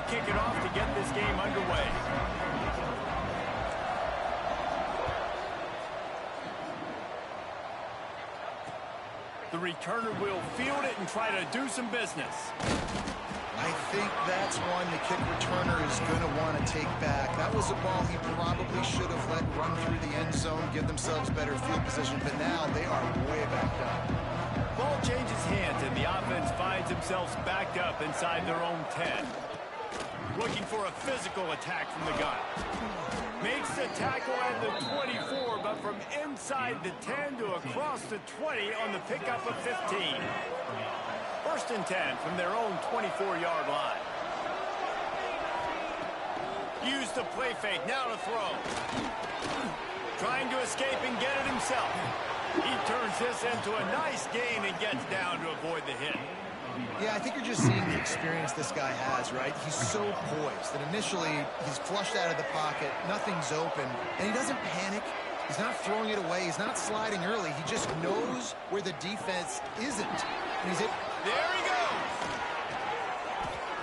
kick it off to get this game underway. The returner will field it and try to do some business. I think that's one the kick returner is going to want to take back. That was a ball he probably should have let run through the end zone, give themselves better field position, but now they are way back down. Ball changes hands, and the offense finds themselves backed up inside their own 10. Looking for a physical attack from the gun. Makes the tackle at the 24, but from inside the 10 to across the 20 on the pickup of 15. First and 10 from their own 24-yard line. Use the play fake, now to throw. Trying to escape and get it himself. He turns this into a nice gain and gets down to avoid the hit. Yeah, I think you're just seeing the experience this guy has, right? He's so poised that initially he's flushed out of the pocket, nothing's open, and he doesn't panic. He's not throwing it away. He's not sliding early. He just knows where the defense isn't. And he's there he goes.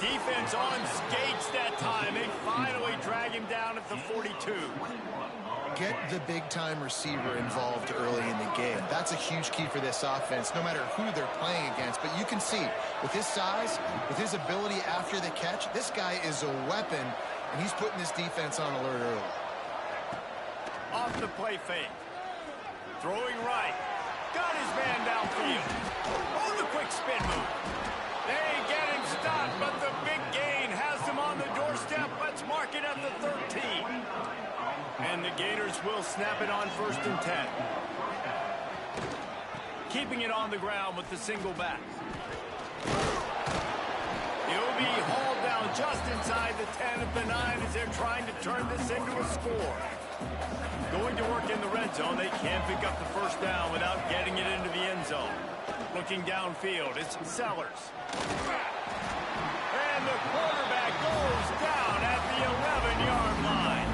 Defense on skates that time. They finally drag him down at the 42. Get the big-time receiver involved early in the game. That's a huge key for this offense, no matter who they're playing against. But you can see, with his size, with his ability after the catch, this guy is a weapon, and he's putting this defense on alert early. Off the play fake. Throwing right. Got his man downfield. Oh, the quick spin move. They get him stopped, but the big gain has him on the doorstep. Let's mark it at the 13. And the Gators will snap it on first and 10. Keeping it on the ground with the single back. He'll be hauled down just inside the 10 of the 9 as they're trying to turn this into a score. Going to work in the red zone. They can't pick up the first down without getting it into the end zone. Looking downfield, it's Sellers. And the quarterback goes down at the 11-yard line.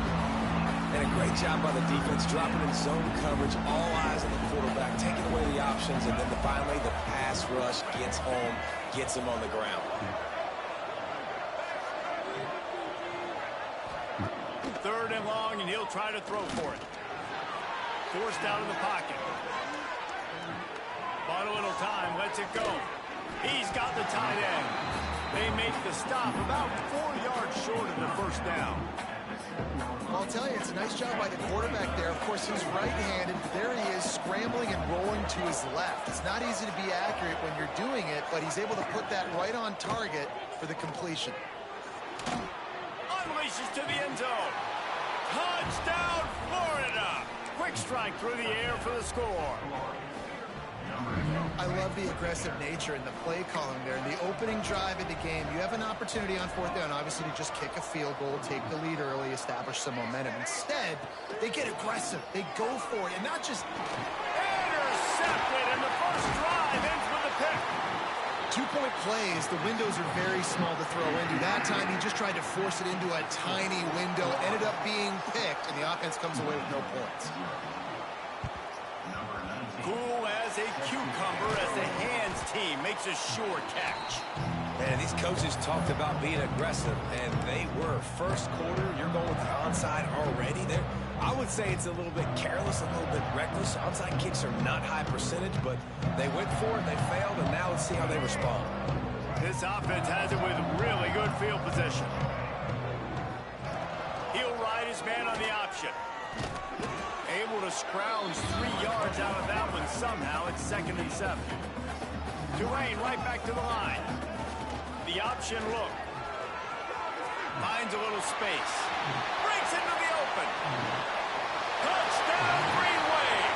And a great job by the defense, dropping in zone coverage, all eyes on the quarterback, taking away the options, and then finally the pass rush gets home, gets him on the ground. Third and long, and he'll try to throw for it. Forced out of the pocket. Bought a little time, lets it go. He's got the tight end. They make the stop about 4 yards short of the first down. I'll tell you, it's a nice job by the quarterback there. Of course, he's right-handed. There he is, scrambling and rolling to his left. It's not easy to be accurate when you're doing it, but he's able to put that right on target for the completion. Unleashes to the end zone. Touchdown, Florida! Quick strike through the air for the score. I love the aggressive nature in the play calling there. In the opening drive of the game, you have an opportunity on fourth down, obviously, to just kick a field goal, take the lead early, establish some momentum. Instead, they get aggressive. They go for it, and not just... Intercepted, and the first drive ends with a pick. 2-point plays, the windows are very small to throw into. That time, he just tried to force it into a tiny window, ended up being picked, and the offense comes away with no points. Cool as a cucumber as the hands team makes a sure catch. Man, these coaches talked about being aggressive, and they were. First quarter, you're going with the onside already there. I would say it's a little bit careless, a little bit reckless. Onside kicks are not high percentage, but they went for it, they failed, and now let's see how they respond. This offense has it with really good field position. He'll ride his man on the option. Able to scrounge 3 yards out of that one somehow. It's 2nd and 7. Tulane right back to the line. The option look. Finds a little space. Breaks into the open. Touchdown, Green Wave.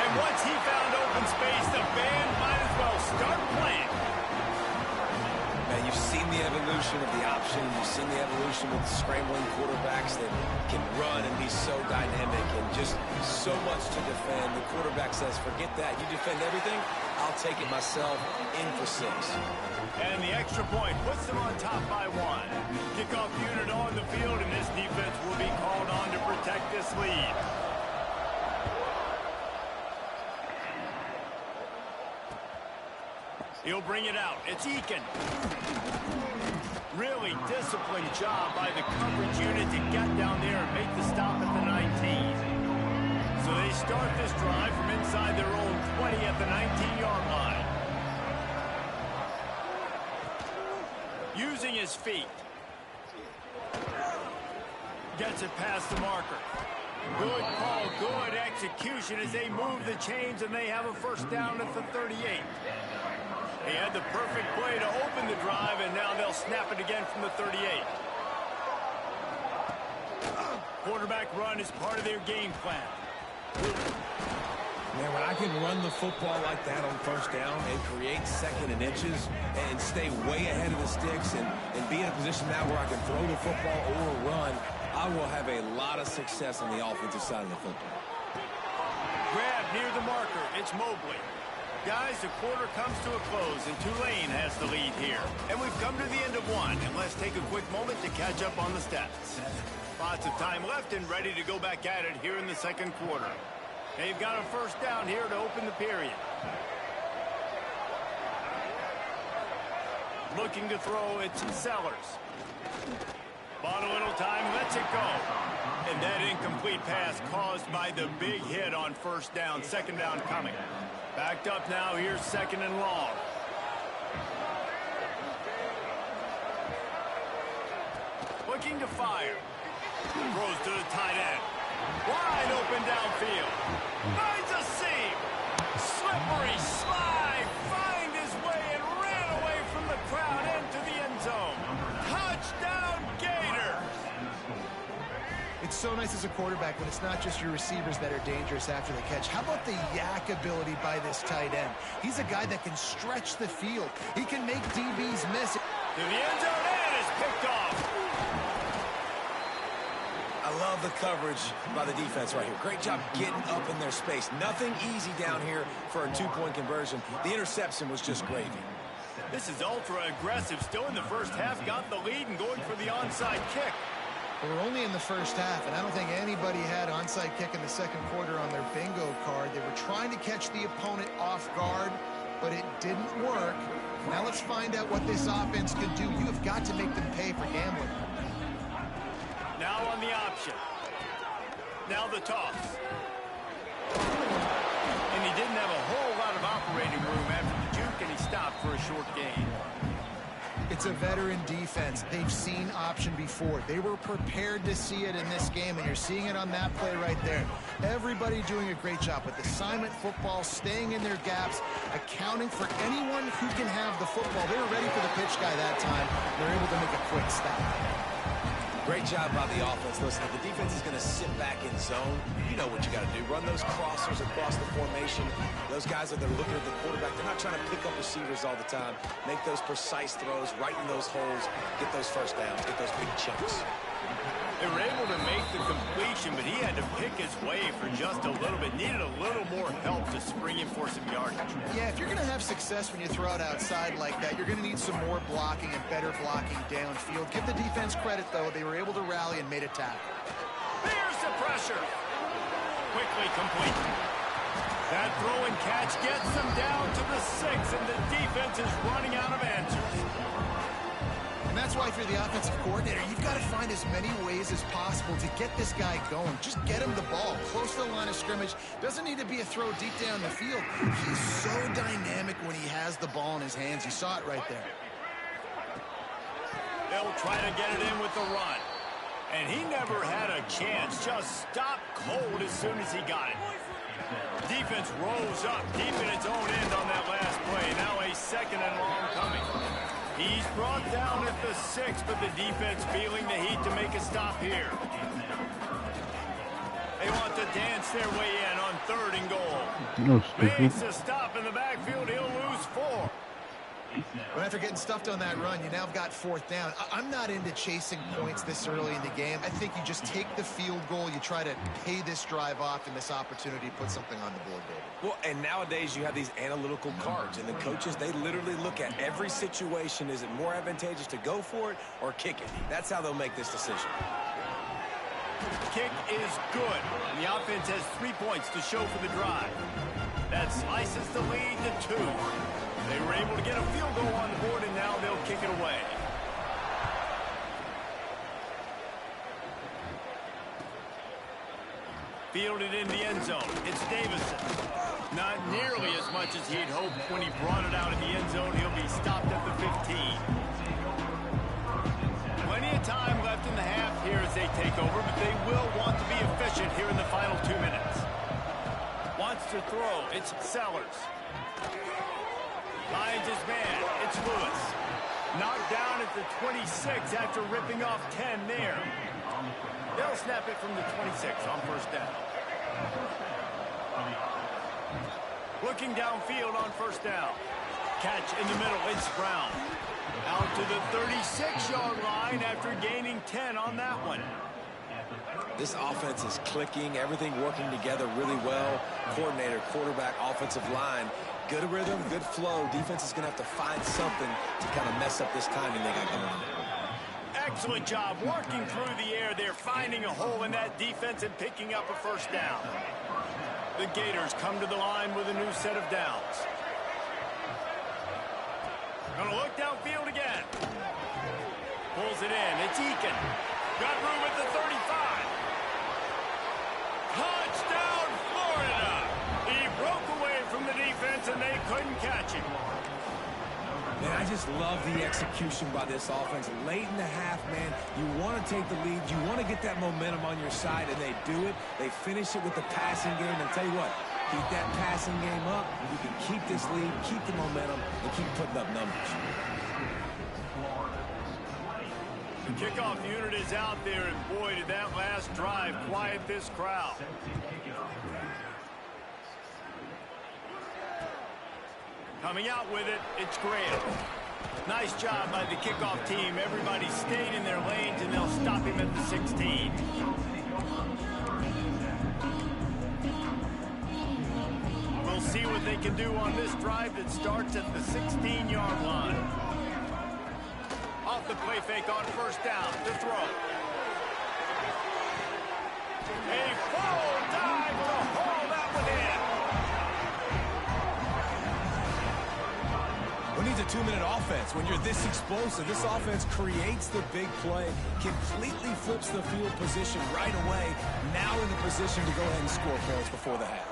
And once he found open space, the band might as well start playing. Man, you've seen the evolution of the option. You've seen the evolution with scrambling quarterbacks that can run and be so dynamic and just so much to defend. The quarterback says, forget that. You defend everything, I'll take it myself in for 6. And the extra point puts them on top by 1. Kickoff unit on the field, and this defense will be called on to protect this lead. He'll bring it out. It's Eakin. Really disciplined job by the coverage unit to get down there and make the stop at the 19. So they start this drive from inside their own 20 at the 19-yard line. Using his feet. Gets it past the marker. Good call, good execution as they move the chains and they have a first down at the 38. He had the perfect play to open the drive, and now they'll snap it again from the 38. Quarterback run is part of their game plan. Man, when I can run the football like that on first down and create second and inches and stay way ahead of the sticks and be in a position now where I can throw the football or run, I will have a lot of success on the offensive side of the football. Grab near the marker. It's Mobley. Guys, the quarter comes to a close, and Tulane has the lead here. And we've come to the end of one, and let's take a quick moment to catch up on the stats. Lots of time left and ready to go back at it here in the second quarter. They've got a first down here to open the period. Looking to throw, it's Sellers. Bought a little time, lets it go. And that incomplete pass caused by the big hit on first down, second down coming. Backed up now, here's second and long. Looking to fire. Throws to the tight end. Wide open downfield. Finds a seam. Slippery slide. Find his way and ran away from the crowd into the end zone. Touchdown Gators. It's so nice as a quarterback when it's not just your receivers that are dangerous after the catch. How about the yak ability by this tight end? He's a guy that can stretch the field. He can make DBs miss. To the end zone and is picked off. I love the coverage by the defense right here. Great job getting up in their space. Nothing easy down here for a two-point conversion. The interception was just gravy. This is ultra-aggressive. Still in the first half, got the lead and going for the onside kick. We're only in the first half, and I don't think anybody had onside kick in the second quarter on their bingo card. They were trying to catch the opponent off guard, but it didn't work. Now let's find out what this offense can do. You have got to make them pay for gambling. Now on the option. Now the toss. And he didn't have a whole lot of operating room after the juke, and he stopped for a short gain. It's a veteran defense. They've seen option before. They were prepared to see it in this game, and you're seeing it on that play right there. Everybody doing a great job with assignment football, staying in their gaps, accounting for anyone who can have the football. They were ready for the pitch guy that time. They're able to make a quick stop. Great job by the offense. Listen, if the defense is going to sit back in zone, you know what you got to do. Run those crossers across the formation. Those guys that are looking at the quarterback, they're not trying to pick up receivers all the time. Make those precise throws, right in those holes, get those first downs, get those big chunks. They were able to make the completion, but he had to pick his way for just a little bit. Needed a little more help to spring him for some yardage. Yeah, if you're going to have success when you throw it outside like that, you're going to need some more blocking and better blocking downfield. Give the defense credit, though. They were able to rally and made a tackle. There's the pressure. Quickly complete. That throw and catch gets them down to the 6, and the defense is running out of answers. And that's why if you're the offensive coordinator, you've got to find as many ways as possible to get this guy going. Just get him the ball close to the line of scrimmage. Doesn't need to be a throw deep down the field. He's so dynamic when he has the ball in his hands. You saw it right there. They'll try to get it in with the run. And he never had a chance. Just stopped cold as soon as he got it. Defense rose up deep in its own end on that last play. Now a second and long coming. He's brought down at the 6, but the defense feeling the heat to make a stop here. They want to dance their way in on 3rd and goal. Makes a stop in the backfield. He'll lose 4. But after getting stuffed on that run, you now have got 4th down. I'm not into chasing points this early in the game. I think you just take the field goal. You try to pay this drive off and this opportunity to put something on the board, David. Well, and nowadays you have these analytical cards, and the coaches, they literally look at every situation. Is it more advantageous to go for it or kick it? That's how they'll make this decision. Kick is good. And the offense has 3 points to show for the drive. That slices the lead to 2. They were able to get a field goal on the board, and now they'll kick it away. Fielded in the end zone. It's Davison. Not nearly as much as he'd hoped when he brought it out in the end zone. He'll be stopped at the 15. Plenty of time left in the half here as they take over, but they will want to be efficient here in the final 2 minutes. Wants to throw. It's Sellers. Finds his man. It's Lewis. Knocked down at the 26 after ripping off 10 there. They'll snap it from the 26 on first down. Looking downfield on first down. Catch in the middle. It's Brown. Out to the 36-yard line after gaining 10 on that one. This offense is clicking, everything working together really well. Coordinator, quarterback, offensive line. Good rhythm, good flow. Defense is going to have to find something to kind of mess up this timing they got going on. Excellent job working through the air there, finding a hole in that defense and picking up a first down. The Gators come to the line with a new set of downs. Gonna look downfield again. Pulls it in. It's Eakin. Got room at the 35. Touchdown, Florida! He broke away from the defense and they couldn't catch him. Man, I just love the execution by this offense. Late in the half, man, you want to take the lead. You want to get that momentum on your side, and they do it. They finish it with the passing game. And tell you what, keep that passing game up. You can keep this lead, keep the momentum, and keep putting up numbers. The kickoff unit is out there, and boy, did that last drive quiet this crowd. Coming out with it, it's Graham. Nice job by the kickoff team. Everybody stayed in their lanes, and they'll stop him at the 16. We'll see what they can do on this drive that starts at the 16-yard line. Off the play fake on first down to throw. A full dive to haul that one in. Who needs a 2-minute offense? When you're this explosive, this offense creates the big play, completely flips the field position right away, now in the position to go ahead and score points before the half.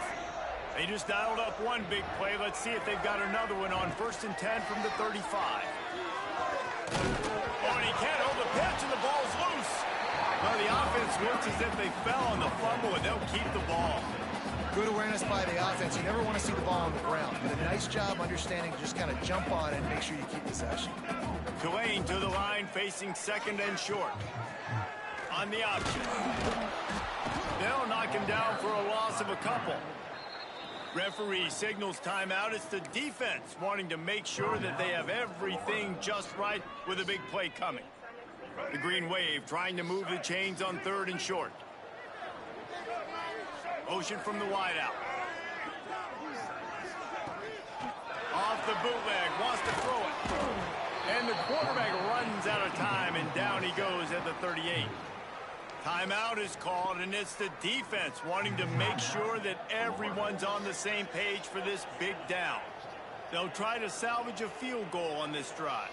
They just dialed up one big play. Let's see if they've got another one on 1st and 10 from the 35. Oh, and he can't hold the pitch, and the ball's loose. Well, the offense looks as if they fell on the fumble, and they'll keep the ball. Good awareness by the offense. You never want to see the ball on the ground, but a nice job understanding to just kind of jump on it and make sure you keep possession. Tulane to the line, facing 2nd and short. On the option. They'll knock him down for a loss of a couple. Referee signals timeout. It's the defense wanting to make sure that they have everything just right with a big play coming. The Green Wave trying to move the chains on 3rd and short. Motion from the wideout. Off the bootleg, wants to throw it. And the quarterback runs out of time, and down he goes at the 38. Timeout is called, and it's the defense wanting to make sure that everyone's on the same page for this big down. They'll try to salvage a field goal on this drive.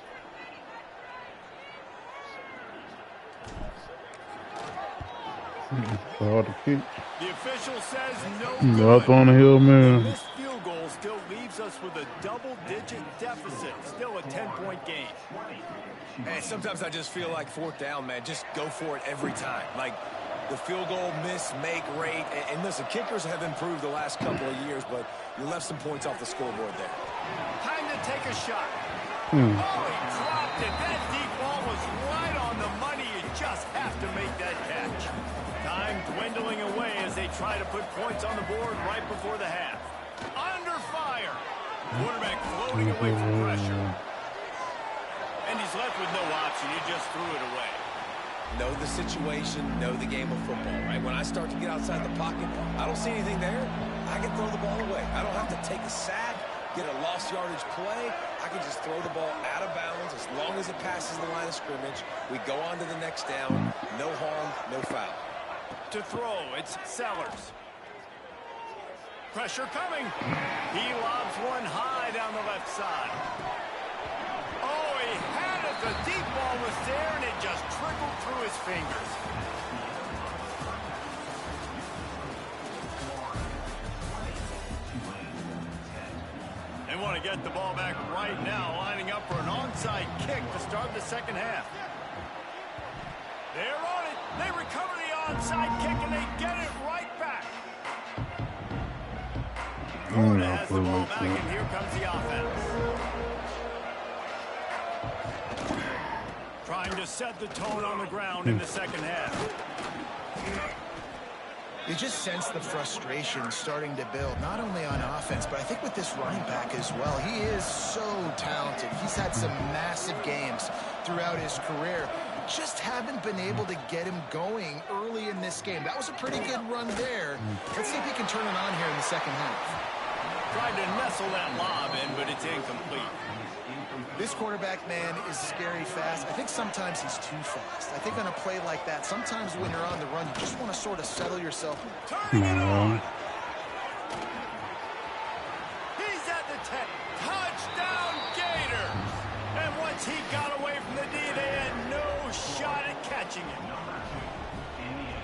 Hard to kick. The official says no Up good. on the hill, man. This field goal still leaves us with a double-digit deficit. Still a 10-point game. Man, sometimes I just feel like 4th down, man. Just go for it every time. Like the field goal miss, make rate. And listen, kickers have improved the last couple of years, but you left some points off the scoreboard there. Time to take a shot. Oh, he dropped it. That deep ball was right on the money. You just have to make that catch. Time dwindling away as they try to put points on the board right before the half. Under fire. Quarterback floating away from pressure. And he's left with no option. He just threw it away. Know the situation, know the game of football, right? When I start to get outside the pocket, I don't see anything there. I can throw the ball away. I don't have to take a sack, get a lost yardage play. I can just throw the ball out of bounds as long as it passes the line of scrimmage. We go on to the next down. No harm, no foul. To throw, it's Sellers. Pressure coming. He lobs one high down the left side. Oh, he had it. The deep ball was there, and it just trickled through his fingers. They want to get the ball back right now, lining up for an onside kick to start the second half. They're on it. They recover the onside kick, and they get it right back. Florida has the ball back, and here comes the offense. Trying to set the tone on the ground in the second half. You just sense the frustration starting to build, not only on offense, but I think with this running back as well. He is so talented. He's had some massive games throughout his career. Just haven't been able to get him going early in this game. That was a pretty good run there. Let's see if he can turn it on here in the second half. Tried to nestle that lob in, but it's incomplete. This quarterback, man, is scary fast. I think sometimes he's too fast. I think on a play like that, sometimes when you're on the run, you just want to sort of settle yourself. Turning it on. He's at the 10. Touchdown, Gator. And once he got away from the D, they had no shot at catching him.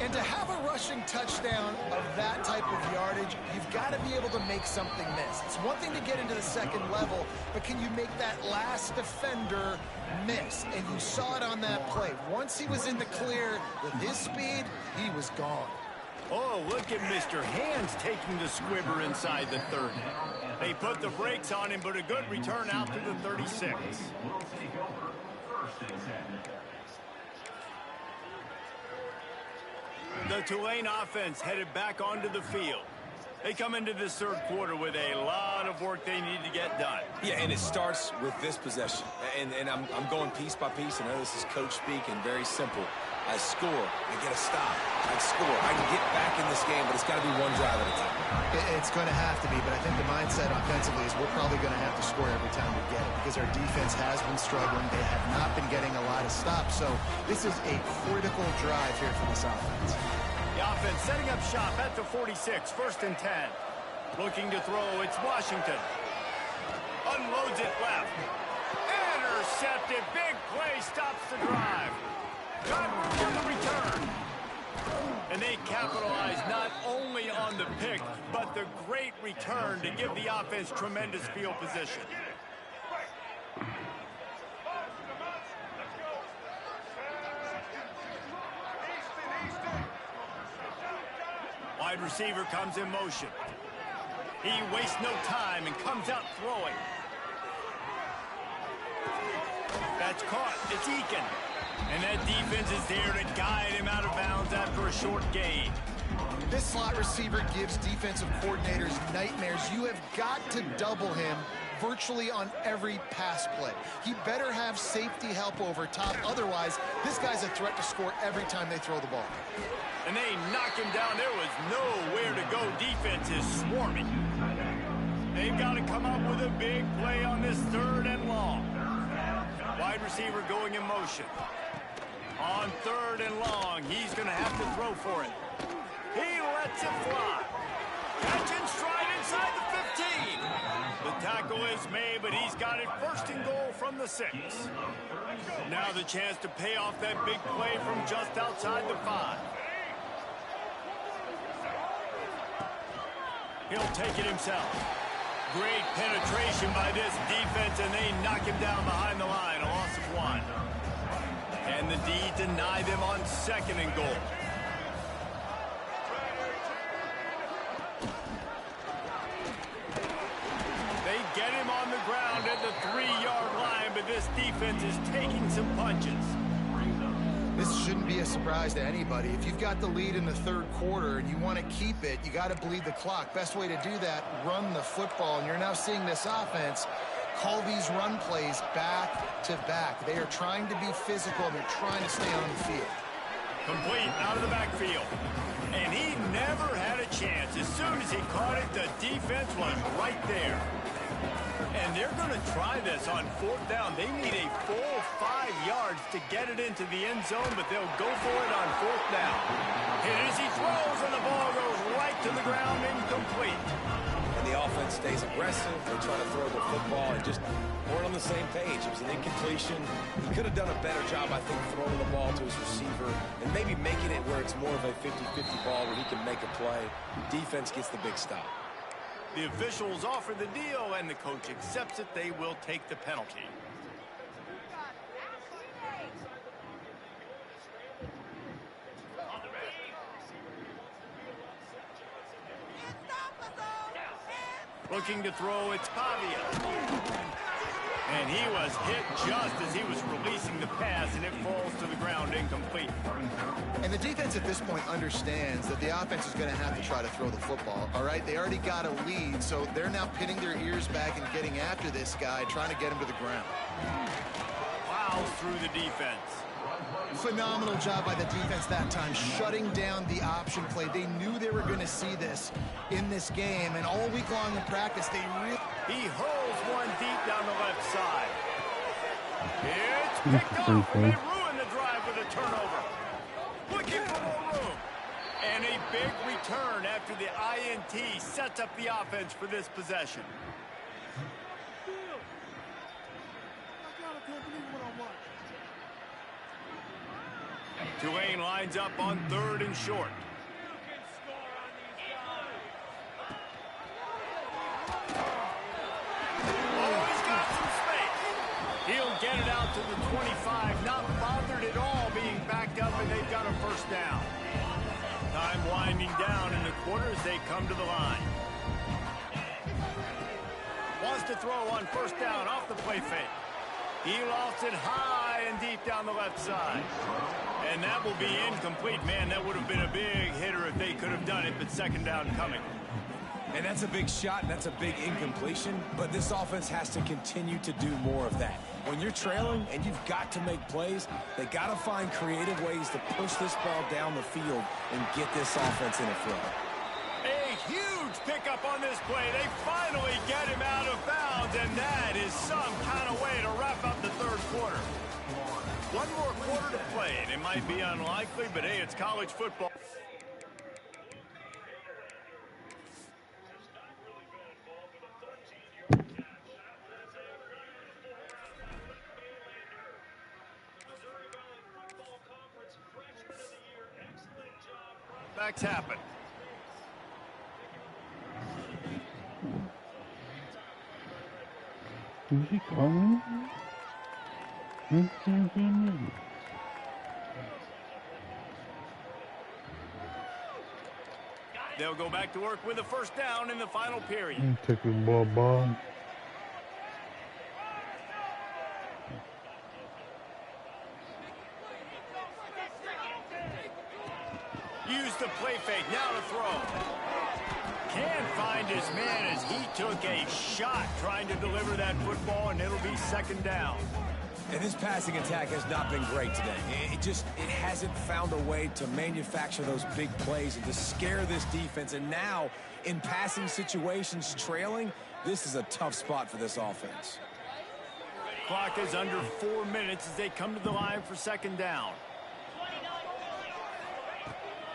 And to have a rushing touchdown of that type of yardage, you've got to be able to make something miss. It's one thing to get into the second level, but can you make that last defender miss? And you saw it on that play. Once he was in the clear with his speed, he was gone. Oh, look at Mr. Hands taking the squibber inside the 30. They put the brakes on him, but a good return out to the 36. The Tulane offense headed back onto the field. They come into this third quarter with a lot of work they need to get done. Yeah, and it starts with this possession. And I'm going piece by piece. I know this is coach speak and very simple. I score, I get a stop. I score, I can get back in this game, but it's got to be one drive at a time. It's going to have to be, but I think the mindset offensively is we're probably going to have to score every time we get it because our defense has been struggling. They have not been getting a lot of stops, so this is a critical drive here for this offense. The offense setting up shop at the 46, 1st and 10. Looking to throw, it's Washington. Unloads it left. Intercepted, big play, stops the drive. Got room for the return. And they capitalize not only on the pick, but the great return to give the offense tremendous field position. Wide receiver comes in motion. He wastes no time and comes out throwing. That's caught. It's Eakin. And that defense is there to guide him out of bounds after a short gain. This slot receiver gives defensive coordinators nightmares. You have got to double him virtually on every pass play. He better have safety help over top. Otherwise, this guy's a threat to score every time they throw the ball. And they knock him down. There was nowhere to go. Defense is swarming. They've got to come up with a big play on this 3rd and long. Wide receiver going in motion. On 3rd and long, he's going to have to throw for it. He lets it fly. Catch and stride inside the 15. The tackle is made, but he's got it 1st and goal from the 6. Now the chance to pay off that big play from just outside the 5. He'll take it himself. Great penetration by this defense, and they knock him down behind the line. A loss of 1. And the D deny them on 2nd and goal. They get him on the ground at the 3-yard line, but this defense is taking some punches. This shouldn't be a surprise to anybody. If you've got the lead in the 3rd quarter and you want to keep it, you got to bleed the clock. Best way to do that, run the football. And you're now seeing this offense call these run plays back to back. They are trying to be physical, and they're trying to stay on the field. Complete out of the backfield. And he never had a chance. As soon as he caught it, the defense was right there. And they're going to try this on 4th down. They need a full 5 yards to get it into the end zone, but they'll go for it on 4th down. And as he throws, and the ball goes right to the ground, incomplete. And the offense stays aggressive. They try to throw the football and just weren't on the same page. It was an incompletion. He could have done a better job, I think, throwing the ball to his receiver and maybe making it where it's more of a 50-50 ball where he can make a play. Defense gets the big stop. The officials offer the deal, and the coach accepts it. They will take the penalty. Looking to throw, it's Pavia. And he was hit just as he was releasing the pass, and it falls to the ground incomplete. And the defense at this point understands that the offense is going to have to try to throw the football, all right? They already got a lead, so they're now pinning their ears back and getting after this guy, trying to get him to the ground. Plows through the defense. Phenomenal job by the defense that time, shutting down the option play. They knew they were going to see this in this game, and all week long in practice, they really... He hurls one deep down the left side. It's picked off, and they ruin the drive with a turnover. Looking for more room. And a big return after the INT sets up the offense for this possession. Tulane lines up on 3rd and short. Oh, he's got some space. He'll get it out to the 25, not bothered at all being backed up, and they've got a first down. Time winding down in the quarter as they come to the line. Wants to throw on first down off the play fake. He lost it high and deep down the left side. And that will be incomplete. Man, that would have been a big hitter if they could have done it, but second down coming. And that's a big shot, and that's a big incompletion, but this offense has to continue to do more of that. When you're trailing and you've got to make plays, they got to find creative ways to push this ball down the field and get this offense in a flow. A huge pickup on this play. They finally get him out of bounds, and that is some kind of way to wrap up the third quarter. One more quarter to play, and it might be unlikely, but hey, it's college football. Backs happen. Is he coming? They'll go back to work with a first down in the final period. Take his ball. Use the play fake, now to throw. Can't find his man as he took a shot trying to deliver that football, and it'll be second down. And his passing attack has not been great today. It hasn't found a way to manufacture those big plays and to scare this defense. And now, in passing situations, trailing, this is a tough spot for this offense. Clock is under 4 minutes as they come to the line for second down.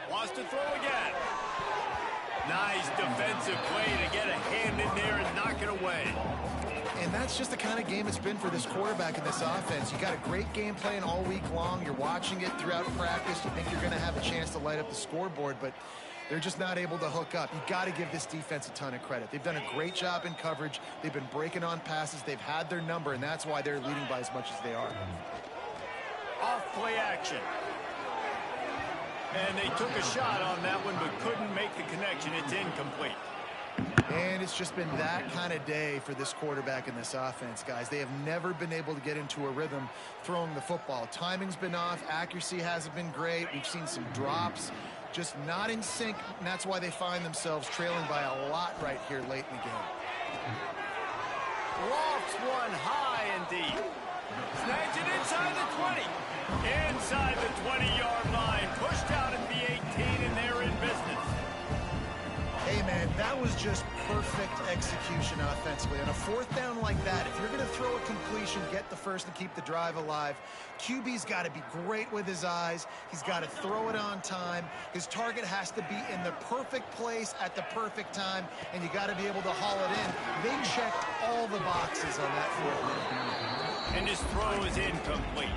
Wants to throw again. Nice defensive play to get a hand in there and knock it away. And that's just the kind of game it's been for this quarterback in this offense. You got a great game plan all week long. You're watching it throughout practice. You think you're going to have a chance to light up the scoreboard, but they're just not able to hook up. You got to give this defense a ton of credit. They've done a great job in coverage. They've been breaking on passes. They've had their number, and that's why they're leading by as much as they are. Off play action. And they took a shot on that one, but couldn't make the connection. It's incomplete. And it's just been that kind of day for this quarterback in this offense, guys. They have never been able to get into a rhythm throwing the football. Timing's been off. Accuracy hasn't been great. We've seen some drops, just not in sync, and that's why they find themselves trailing by a lot right here late in the game. Lofts one high and deep. Snags it inside the 20. Inside the 20-yard line. Pushed out at the 18, and they're in business. Hey, man, that was just perfect execution offensively. On a fourth down like that, if you're going to throw a completion, get the first and keep the drive alive, QB's got to be great with his eyes. He's got to throw it on time. His target has to be in the perfect place at the perfect time, and you got to be able to haul it in. they checked all the boxes on that fourth down. And his throw is incomplete.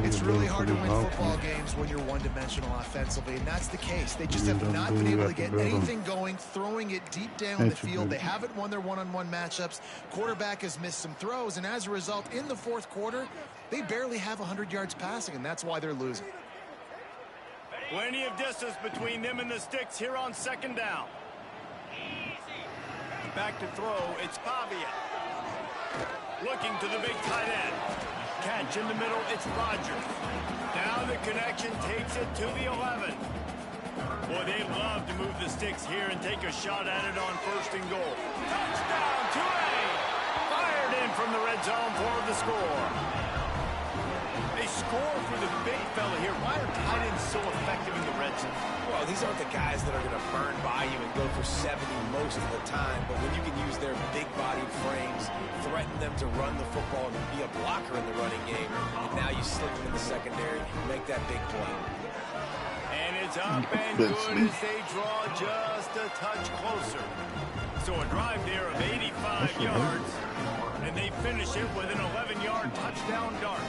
It's really hard to win football games when you're one-dimensional offensively, and that's the case. They just have not been able to get anything going, throwing it deep down the field. They haven't won their one-on-one matchups. Quarterback has missed some throws, and as a result, in the fourth quarter, they barely have 100 yards passing, and that's why they're losing. Plenty of distance between them and the sticks here on second down. Back to throw, it's Pavia. Looking to the big tight end. Catch in the middle, it's Rodgers. Now the connection takes it to the 11. Boy, they love to move the sticks here and take a shot at it on first and goal. Touchdown, Tulane! Fired in from the red zone for the score. They score for the big fella here. Why are tight ends so effective in the red zone? Well, these aren't the guys that are going to burn by you and go for 70 most of the time, but when you can use their big-bodied frames, threaten them to run the football and be a blocker in the running game, and now you slip them in the secondary, make that big play. And it's up and good as they draw just a touch closer. So a drive there of 85 yards, and they finish it with an 11-yard touchdown dart.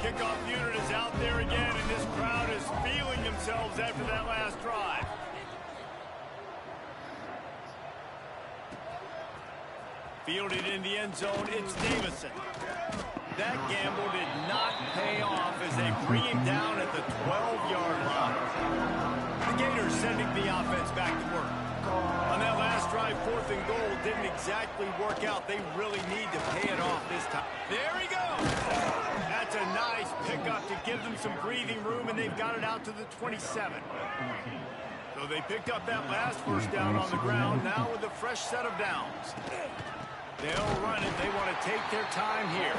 Kickoff unit is out there again, and this crowd is feeling themselves after that last drive. Fielded in the end zone, it's Davison. That gamble did not pay off as they bring him down at the 12-yard line. The Gators sending the offense back to work. On that last drive, fourth and goal didn't exactly work out. They really need to pay it off this time. There he goes. That's a nice pickup to give them some breathing room, and they've got it out to the 27. So they picked up that last first down on the ground, now with a fresh set of downs. They'll run it. They want to take their time here.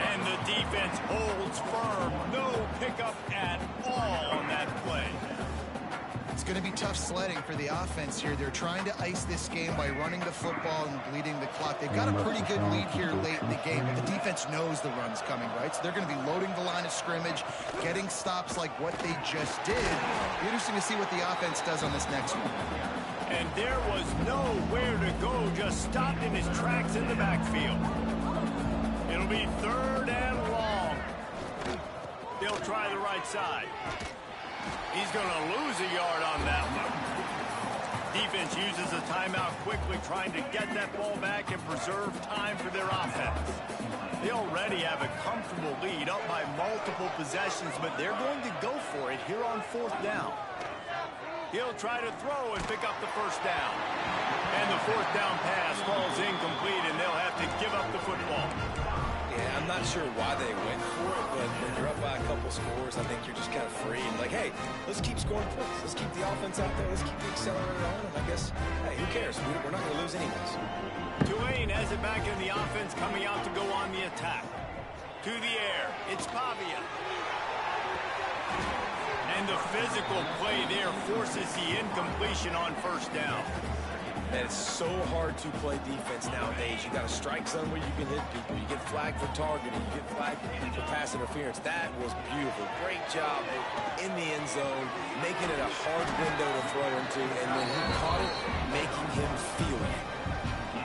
And the defense holds firm. No pickup at all on that play. It's going to be tough sledding for the offense here. They're trying to ice this game by running the football and bleeding the clock. They've got a pretty good lead here late in the game, but the defense knows the run's coming, right? So they're going to be loading the line of scrimmage, getting stops like what they just did. Be interesting to see what the offense does on this next one. And there was nowhere to go, just stopped in his tracks in the backfield. It'll be third and long. They'll try the right side. He's going to lose a yard on that one. Defense uses a timeout quickly, trying to get that ball back and preserve time for their offense. They already have a comfortable lead, up by multiple possessions, but they're going to go for it here on fourth down. He'll try to throw and pick up the first down. And the fourth down pass falls incomplete, and they'll have to give up the football. Yeah, I'm not sure why they went for it, but when you're up by a couple scores, I think you're just kind of free. And like, hey, let's keep scoring points. Let's keep the offense out there. Let's keep the accelerator on. And I guess, hey, who cares? We're not going to lose anyways. Tulane has it back in the offense, coming out to go on the attack. To the air, it's Pavia. And the physical play there forces the incompletion on first down. Man, it's so hard to play defense nowadays. You got a strike zone where you can hit people. You get flagged for targeting. You get flagged for pass interference. That was beautiful. Great job in the end zone, making it a hard window to throw into, and when he caught it, making him feel it.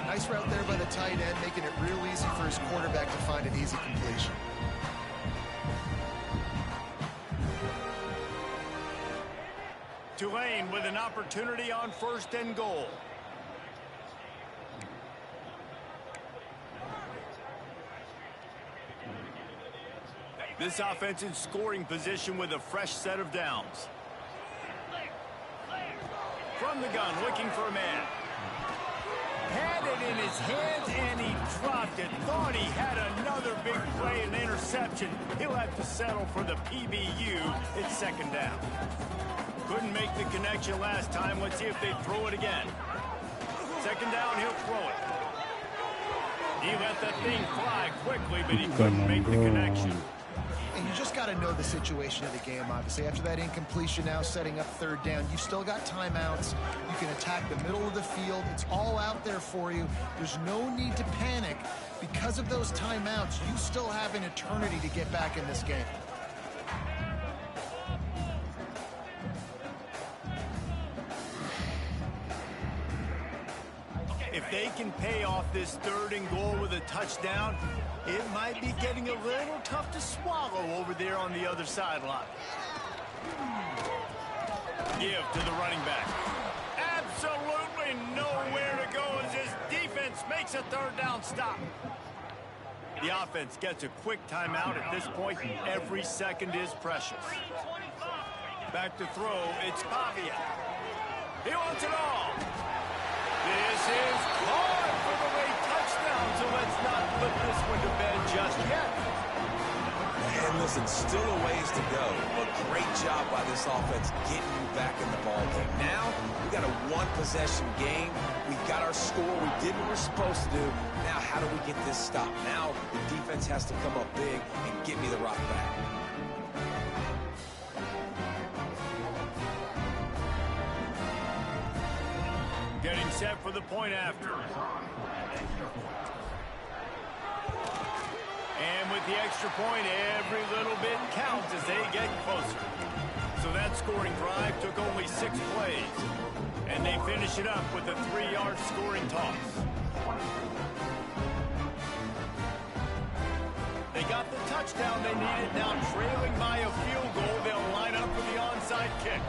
Nice route there by the tight end, making it real easy for his quarterback to find an easy completion. Tulane with an opportunity on first and goal. This offense in scoring position with a fresh set of downs. From the gun, looking for a man. Had it in his hands, and he dropped it. Thought he had another big play and interception. He'll have to settle for the PBU. It's second down. Couldn't make the connection last time. Let's see if they throw it again. Second down, he'll throw it. He let that thing fly quickly, but he couldn't make the connection. And you just got to know the situation of the game, obviously. After that incompletion, now setting up third down, you've still got timeouts. You can attack the middle of the field. It's all out there for you. There's no need to panic. Because of those timeouts, you still have an eternity to get back in this game. If they can pay off this 3rd and goal with a touchdown, it might be getting a little tough to swallow over there on the other sideline. Give to the running back. Absolutely nowhere to go as his defense makes a 3rd down stop. The offense gets a quick timeout at this point. Every second is precious. Back to throw, it's Pavia. He wants it all. This is caught for the late touchdown, so let's not put this one to bed just yet. And listen, still a ways to go, but great job by this offense getting you back in the ball game. Now, we got a 1-possession game. We got our score. We did what we're supposed to do. Now, how do we get this stop? Now, the defense has to come up big and get me the rock back. Getting set for the point after. And with the extra point, every little bit counts as they get closer. So that scoring drive took only 6 plays. And they finish it up with a 3-yard scoring toss. They got the touchdown they needed. Now trailing by a field goal, they'll line up for the onside kick.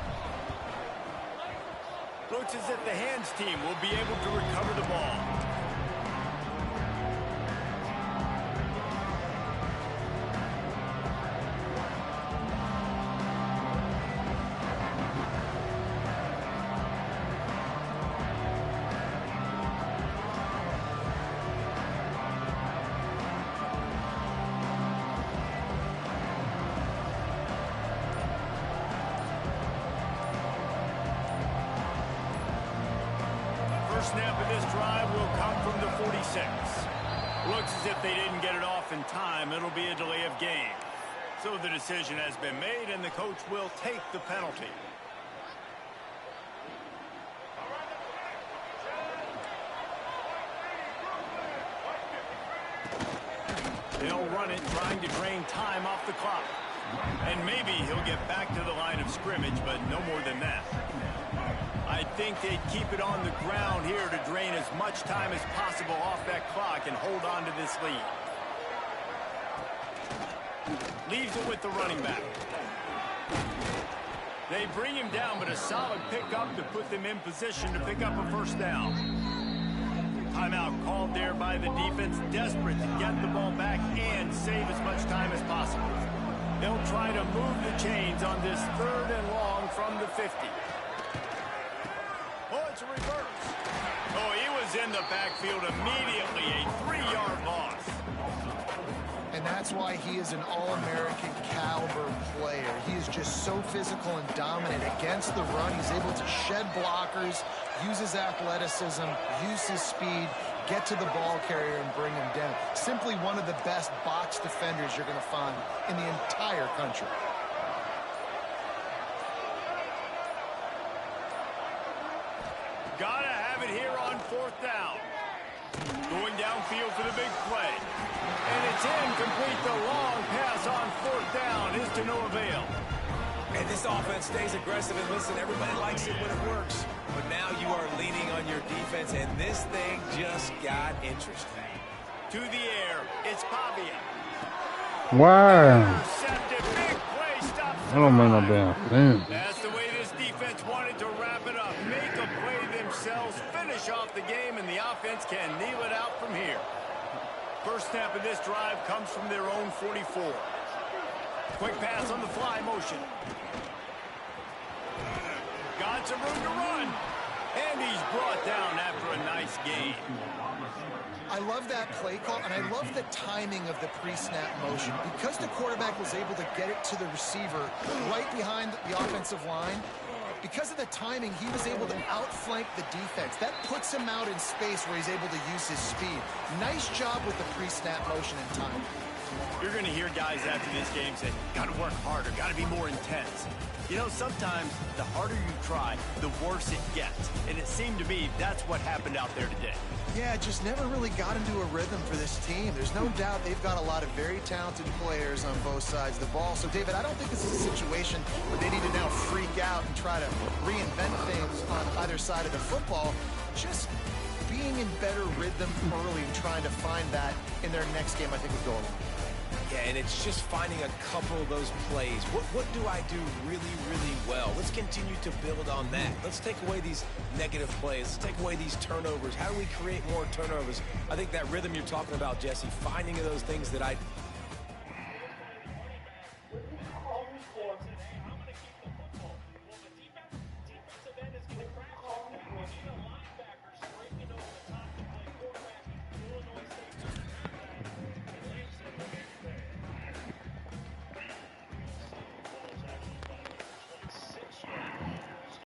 Looks as if the hands team will be able to recover the ball. Snap of this drive will come from the 46. Looks as if they didn't get it off in time. It'll be a delay of game. So the decision has been made, and the coach will take the penalty. They'll run it, trying to drain time off the clock. And maybe he'll get back to the line of scrimmage, but no more than that. I think they'd keep it on the ground here to drain as much time as possible off that clock and hold on to this lead. Leaves it with the running back. They bring him down, but a solid pickup to put them in position to pick up a 1st down. Timeout called there by the defense, desperate to get the ball back and save as much time as possible. They'll try to move the chains on this 3rd and long from the 50. Oh, it's a reverse. Oh, he was in the backfield immediately. A 3-yard loss. And that's why he is an All-American caliber player. He is just so physical and dominant against the run. He's able to shed blockers, use his athleticism, use his speed, get to the ball carrier and bring him down. Simply one of the best box defenders you're going to find in the entire country. Gotta have it here on 4th down. Going downfield for the big play. And it's incomplete. The long pass on 4th down is to no avail. And this offense stays aggressive. And listen, everybody likes it when it works. But now you are leaning on your defense, and this thing just got interesting. To the air, it's Pavia. Wow. Intercepted. Big play. Stops. I don't make no damn sense. That's the way this defense wanted to wrap it up. Make a play themselves, finish off the game, and the offense can kneel it out from here. First snap of this drive comes from their own 44. Quick pass on the fly motion. Got some room to run. And he's brought down after a nice gain. I love that play call, and I love the timing of the pre-snap motion. Because the quarterback was able to get it to the receiver right behind the offensive line, because of the timing, he was able to outflank the defense. That puts him out in space where he's able to use his speed. Nice job with the pre-snap motion and timing. You're going to hear guys after this game say, got to work harder, got to be more intense. You know, sometimes the harder you try, the worse it gets. And it seemed to me that's what happened out there today. Yeah, just never really got into a rhythm for this team. There's no doubt they've got a lot of very talented players on both sides of the ball. So, David, I don't think this is a situation where they need to now freak out and try to reinvent things on either side of the football. Just be being in better rhythm early and trying to find that in their next game, I think would go a long way. Yeah, and it's just finding a couple of those plays. What do I do really, really well? Let's continue to build on that. Let's take away these negative plays. Let's take away these turnovers. How do we create more turnovers? I think that rhythm you're talking about, Jesse, finding those things that I